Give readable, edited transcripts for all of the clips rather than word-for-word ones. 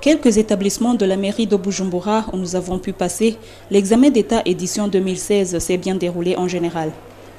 Quelques établissements de la mairie de Bujumbura où nous avons pu passer, l'examen d'État édition 2016 s'est bien déroulé en général.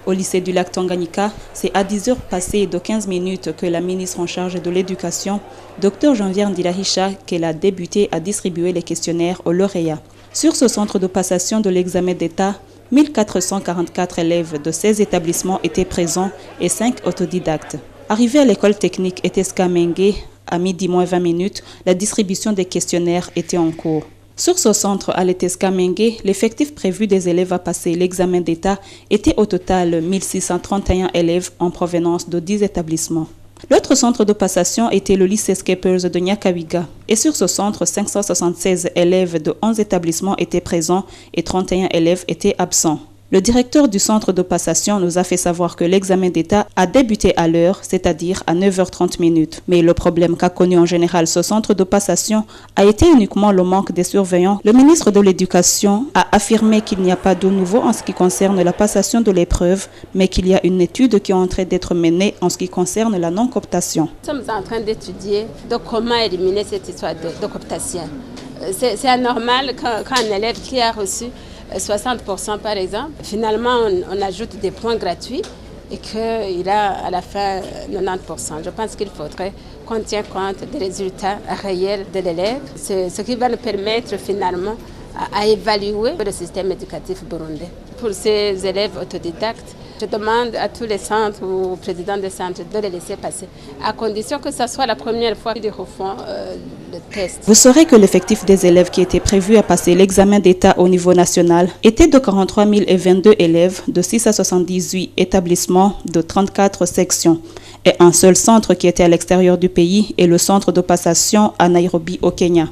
Au lycée du lac Tanganyika, c'est à 10 heures passées de 15 minutes que la ministre en charge de l'éducation, Dr Janvier Ndirahisha, qu'elle a débuté à distribuer les questionnaires aux lauréats. Sur ce centre de passation de l'examen d'État, 1444 élèves de 16 établissements étaient présents et 5 autodidactes. Arrivés à l'école technique Eteska Mengue, à midi moins 20 minutes, la distribution des questionnaires était en cours. Sur ce centre à l'Eteska Mengue, l'effectif prévu des élèves à passer l'examen d'État était au total 1631 élèves en provenance de 10 établissements. L'autre centre de passation était le lycée Skepers de Nyakabiga. Et sur ce centre, 576 élèves de 11 établissements étaient présents et 31 élèves étaient absents. Le directeur du centre de passation nous a fait savoir que l'examen d'État a débuté à l'heure, c'est-à-dire à 9h30 minutes. Mais le problème qu'a connu en général ce centre de passation a été uniquement le manque des surveillants. Le ministre de l'Éducation a affirmé qu'il n'y a pas de nouveau en ce qui concerne la passation de l'épreuve, mais qu'il y a une étude qui est en train d'être menée en ce qui concerne la non-cooptation. Nous sommes en train d'étudier comment éliminer cette histoire de cooptation. C'est anormal quand un élève qui a reçu 60% par exemple, finalement on ajoute des points gratuits et qu'il a à la fin 90%. Je pense qu'il faudrait qu'on tienne compte des résultats réels de l'élève, ce qui va nous permettre finalement à évaluer le système éducatif burundais. Pour ces élèves autodidactes, je demande à tous les centres ou aux présidents des centres de les laisser passer, à condition que ce soit la première fois qu'ils refont le test. Vous saurez que l'effectif des élèves qui était prévu à passer l'examen d'État au niveau national était de 43 022 élèves de 6 à 78 établissements de 34 sections et un seul centre qui était à l'extérieur du pays est le centre de passation à Nairobi au Kenya.